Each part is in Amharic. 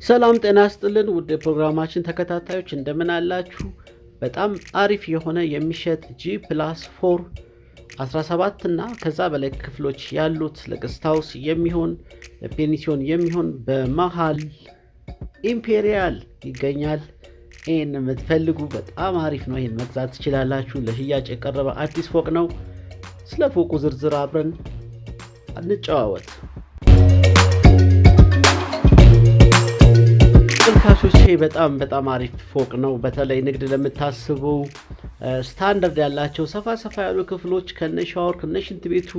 ሰላም ጤና ይስጥልን ውድ ፕሮግራማችን ተከታታዮች እንደምን አላችሁ? በጣም አሪፍ የሆነ የሚሸጥ G+4 17 እና ከዛ በላይ ክፍሎች ያሉት ለገስታውስ የሚሆን ለፔንሲዮን የሚሆን በመሃል ኢምፔሪያል ይገኛል። ይሄን የምትፈልጉ በጣም አሪፍ ነው። ይሄን መግዛት ትችላላችሁ። ለሽያጭ የቀረበ አዲስ ፎቅ ነው። ስለ ፎቁ ዝርዝር አብረን እንጨዋወት። ተመልካቾቼ በጣም አሪፍ ፎቅ ነው። በተለይ ንግድ ለምታስቡ ስታንዳርድ ያላቸው ሰፋ ያሉ ክፍሎች ከነ ሻወር ከነ ሽንት ቤቱ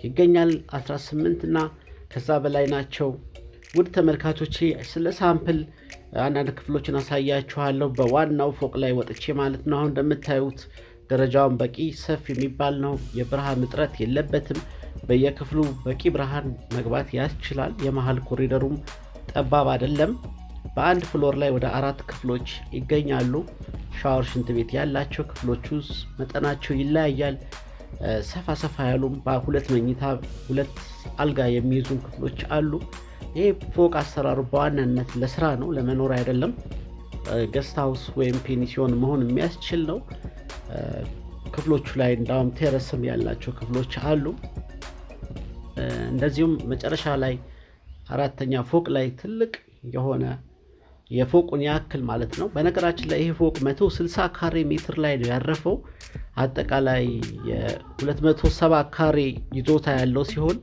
ይገኛል። 18 እና ከዛ በላይ ናቸው። ውድ ተመልካቾቼ ስለ ሳምፕል አንዳንድ ክፍሎችን አሳያችኋለሁ በዋናው ፎቅ ላይ ወጥቼ ማለት ነው። አሁን እንደምታዩት ደረጃውን በቂ ሰፊ የሚባል ነው። የብርሃን እጥረት የለበትም። በየክፍሉ በቂ ብርሃን መግባት ያስችላል። የመሃል ኮሪደሩም ጠባብ አይደለም። በአንድ ፍሎር ላይ ወደ 4 ክፍሎች ይገኛሉ። ሻወር ሽንት ቤት ያላቸው ክፍሎቹ መጠናቸው ይለያያል። ሰፋ ያሉም በሁለት መኝታ ሁለት አልጋ የሚይዙ ክፍሎች አሉ። ይሄ ፎቅ አሰራሩ በዋናነት ለስራ ነው፣ ለመኖር አይደለም። ገስት ሃውስ ወይም ፔንሲዮን መሆን የሚያስችል ነው። ክፍሎቹ ላይ እንዳውም ቴረስም ያላቸው ክፍሎች አሉ። እንደዚሁም መጨረሻ ላይ አራተኛ ፎቅ ላይ ትልቅ የሆነ የፎቁን ያክል ማለት ነው። በነገራችን ላይ ይሄ ፎቅ 160 ካሬ ሜትር ላይ ነው ያረፈው። አጠቃላይ የ270 ካሬ ይዞታ ያለው ሲሆን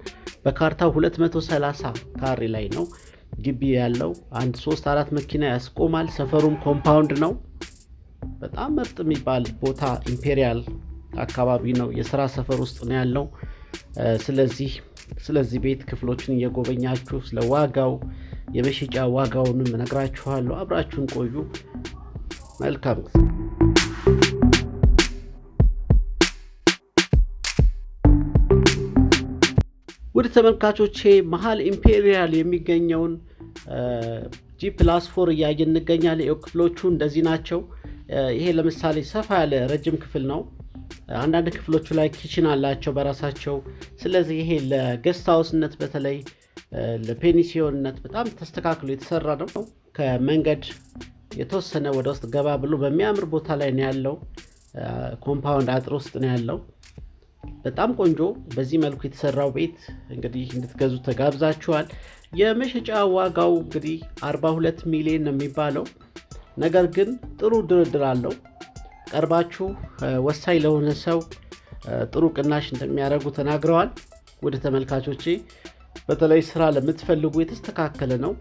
በካርታው 230 ካሬ ላይ ነው ግቢ ያለው። 1-3-4 መኪና ያስቆማል። ሰፈሩም ኮምፓውንድ ነው። በጣም ምርጥ የሚባል ቦታ ኢምፔሪያል አካባቢ ነው። የሥራ ሰፈር ውስጥ ነው ያለው። ስለዚህ ቤት ክፍሎችን እየጎበኛችሁ ስለ ዋጋው የመሸጫ ዋጋውንም ነግራችኋለሁ። አብራችሁን ቆዩ። መልካም ጊዜ። ውድ ተመልካቾቼ መሃል ኢምፔሪያል የሚገኘውን G+4 እያየን እንገኛለን። ክፍሎቹ እንደዚህ ናቸው። ይሄ ለምሳሌ ሰፋ ያለ ረጅም ክፍል ነው። አንዳንድ ክፍሎቹ ላይ ኪችን አላቸው በራሳቸው። ስለዚህ ይሄ ለገስት ሃውስነት በተለይ ለፔንሲዮንነት በጣም ተስተካክሎ የተሰራ ነው። ከመንገድ የተወሰነ ወደ ውስጥ ገባ ብሎ በሚያምር ቦታ ላይ ነው ያለው። ኮምፓውንድ አጥር ውስጥ ነው ያለው። በጣም ቆንጆ በዚህ መልኩ የተሰራው ቤት እንግዲህ እንድትገዙ ተጋብዛችኋል። የመሸጫ ዋጋው እንግዲህ 42 ሚሊዮን ነው የሚባለው። ነገር ግን ጥሩ ድርድር አለው። ቀርባችሁ ወሳኝ ለሆነ ሰው ጥሩ ቅናሽ እንደሚያደርጉ ተናግረዋል። ወደ ተመልካቾቼ በተለይ ስራ ለምትፈልጉ የተስተካከለ ነው።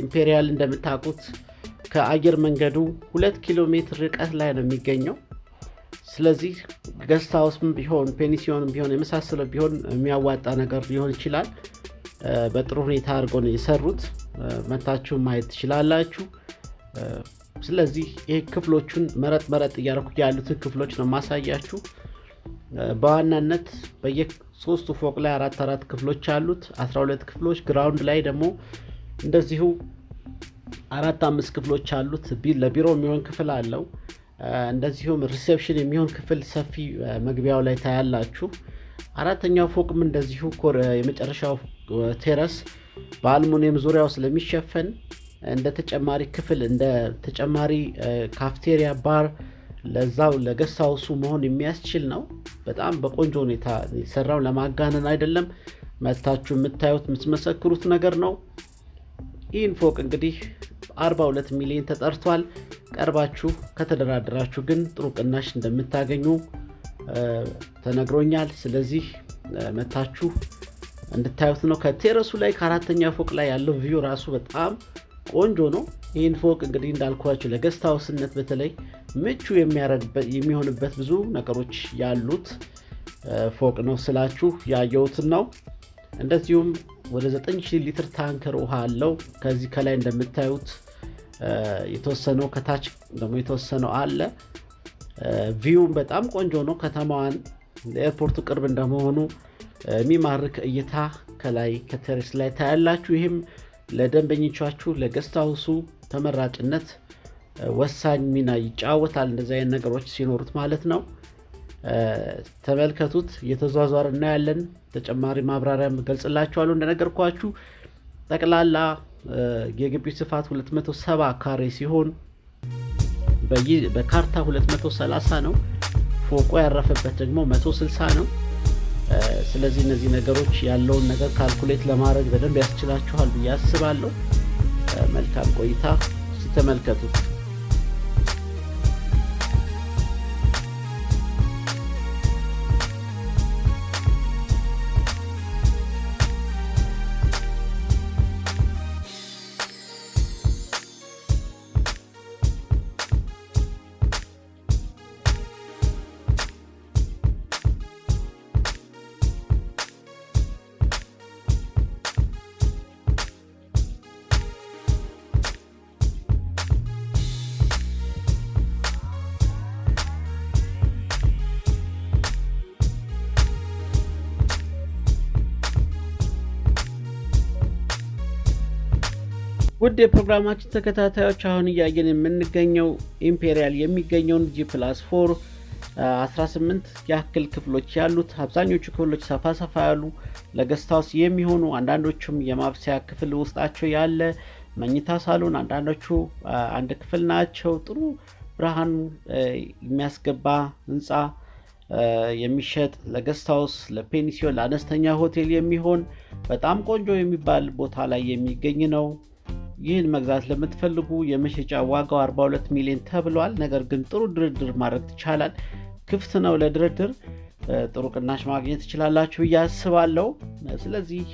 ኢምፔሪያል እንደምታውቁት ከአየር መንገዱ 2 ኪሎ ሜትር ርቀት ላይ ነው የሚገኘው። ስለዚህ ገስት ሃውስም ቢሆን ፔንሲዮንም ቢሆን የመሳሰለው ቢሆን የሚያዋጣ ነገር ሊሆን ይችላል። በጥሩ ሁኔታ አድርገው ነው የሰሩት። መታችሁ ማየት ትችላላችሁ። ስለዚህ ይሄ ክፍሎቹን መረጥ እያደረኩ ያሉትን ክፍሎች ነው ማሳያችሁ። በዋናነት በየሶስቱ ፎቅ ላይ 4 ክፍሎች አሉት። 12 ክፍሎች። ግራውንድ ላይ ደግሞ እንደዚሁ 4-5 ክፍሎች አሉት። ለቢሮ የሚሆን ክፍል አለው። እንደዚሁም ሪሴፕሽን የሚሆን ክፍል ሰፊ መግቢያው ላይ ታያላችሁ። አራተኛው ፎቅም እንደዚሁ የመጨረሻው ቴረስ በአልሙኒየም ዙሪያው ስለሚሸፈን እንደ ተጨማሪ ክፍል እንደ ተጨማሪ ካፍቴሪያ ባር ለዛው ለገስት ሃውሱ መሆን የሚያስችል ነው። በጣም በቆንጆ ሁኔታ የተሰራው ለማጋነን አይደለም። መታችሁ የምታዩት የምትመሰክሩት ነገር ነው። ይህን ፎቅ እንግዲህ 42 ሚሊዮን ተጠርቷል። ቀርባችሁ ከተደራደራችሁ ግን ጥሩ ቅናሽ እንደምታገኙ ተነግሮኛል። ስለዚህ መታችሁ እንድታዩት ነው። ከቴረሱ ላይ ከአራተኛ ፎቅ ላይ ያለው ቪው ራሱ በጣም ቆንጆ ነው። ይህን ፎቅ እንግዲህ እንዳልኳችሁ ለገስት ሃውስነት በተለይ ምቹ የሚሆንበት ብዙ ነገሮች ያሉት ፎቅ ነው ስላችሁ ያየሁትን ነው። እንደዚሁም ወደ 9000 ሊትር ታንከር ውሃ አለው። ከዚህ ከላይ እንደምታዩት የተወሰነው ከታች ደግሞ የተወሰነው አለ። ቪውም በጣም ቆንጆ ነው። ከተማዋን ለኤርፖርቱ ቅርብ እንደመሆኑ የሚማርክ እይታ ከላይ ከቴሬስ ላይ ታያላችሁ። ይህም ለደንበኞቻችሁ ለገስት ሃውሱ ተመራጭነት ወሳኝ ሚና ይጫወታል። እንደዚህ አይነት ነገሮች ሲኖሩት ማለት ነው። ተመልከቱት። እየተዟዟርና ያለን ተጨማሪ ማብራሪያ ገልጽላችኋለሁ። እንደነገርኳችሁ ጠቅላላ የግቢው ስፋት 270 ካሬ ሲሆን በካርታ 230 ነው። ፎቁ ያረፈበት ደግሞ 160 ነው። ስለዚህ እነዚህ ነገሮች ያለውን ነገር ካልኩሌት ለማድረግ በደንብ ያስችላችኋል ብዬ አስባለሁ። መልካም ቆይታ፣ ተመልከቱት። ውድ የፕሮግራማችን ተከታታዮች አሁን እያየን የምንገኘው ኢምፔሪያል የሚገኘውን G+4 18 ያክል ክፍሎች ያሉት፣ አብዛኞቹ ክፍሎች ሰፋ ያሉ ለገስታውስ የሚሆኑ፣ አንዳንዶቹም የማብሰያ ክፍል ውስጣቸው ያለ፣ መኝታ ሳሎን፣ አንዳንዶቹ አንድ ክፍል ናቸው። ጥሩ ብርሃን የሚያስገባ ህንጻ የሚሸጥ ለገስታውስ፣ ለፔንሲዮን፣ ለአነስተኛ ሆቴል የሚሆን በጣም ቆንጆ የሚባል ቦታ ላይ የሚገኝ ነው። ይህን መግዛት ለምትፈልጉ የመሸጫ ዋጋው 42 ሚሊዮን ተብሏል። ነገር ግን ጥሩ ድርድር ማድረግ ይቻላል። ክፍት ነው ለድርድር። ጥሩ ቅናሽ ማግኘት ትችላላችሁ ብዬ አስባለሁ። ስለዚህ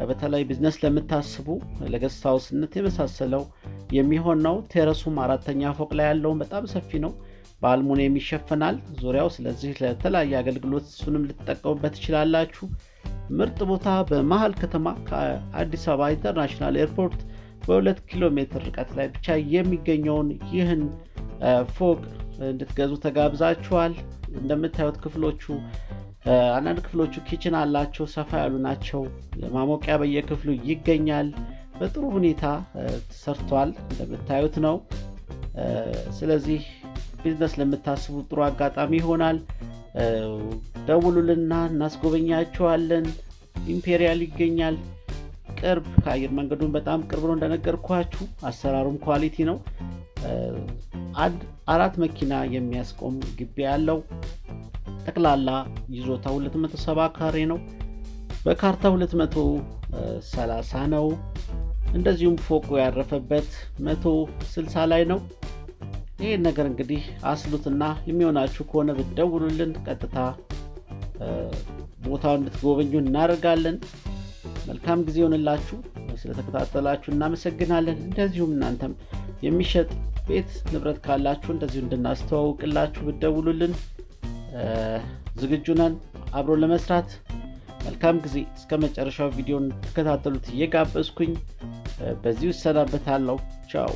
በተለይ ቢዝነስ ለምታስቡ ለገስት ሃውስነት የመሳሰለው የሚሆን ነው። ቴረሱም 4ኛ ፎቅ ላይ ያለው በጣም ሰፊ ነው። በአልሙኒየም ይሸፈናል ዙሪያው። ስለዚህ ለተለያየ አገልግሎት እሱንም ልትጠቀሙበት ትችላላችሁ። ምርጥ ቦታ በመሃል ከተማ ከአዲስ አበባ ኢንተርናሽናል ኤርፖርት በ2 ኪሎ ሜትር ርቀት ላይ ብቻ የሚገኘውን ይህን ፎቅ እንድትገዙ ተጋብዛችኋል። እንደምታዩት ክፍሎቹ አንዳንድ ክፍሎቹ ኪችን አላቸው፣ ሰፋ ያሉ ናቸው። ማሞቂያ በየክፍሉ ይገኛል። በጥሩ ሁኔታ ተሰርቷል፣ እንደምታዩት ነው። ስለዚህ ቢዝነስ ለምታስቡ ጥሩ አጋጣሚ ይሆናል። ደውሉልና እናስጎበኛችኋለን። ኢምፔሪያል ይገኛል ቅርብ፣ ከአየር መንገዱን በጣም ቅርብ ነው እንደነገርኳችሁ። አሰራሩም ኳሊቲ ነው። 4 መኪና የሚያስቆም ግቢ ያለው፣ ጠቅላላ ይዞታ 270 ካሬ ነው። በካርታ 230 ነው። እንደዚሁም ፎቁ ያረፈበት 160 ላይ ነው። ይህን ነገር እንግዲህ አስሉትና የሚሆናችሁ ከሆነ ብትደውሉልን ቀጥታ ቦታውን እንድትጎበኙ እናደርጋለን። መልካም ጊዜ ይሁንላችሁ። ስለተከታተላችሁ እናመሰግናለን። እንደዚሁም እናንተም የሚሸጥ ቤት ንብረት ካላችሁ እንደዚሁ እንድናስተዋውቅላችሁ ብትደውሉልን ዝግጁ ነን አብሮ ለመስራት። መልካም ጊዜ። እስከ መጨረሻው ቪዲዮን ተከታተሉት እየጋበዝኩኝ በዚሁ እሰናበታለሁ። ቻው።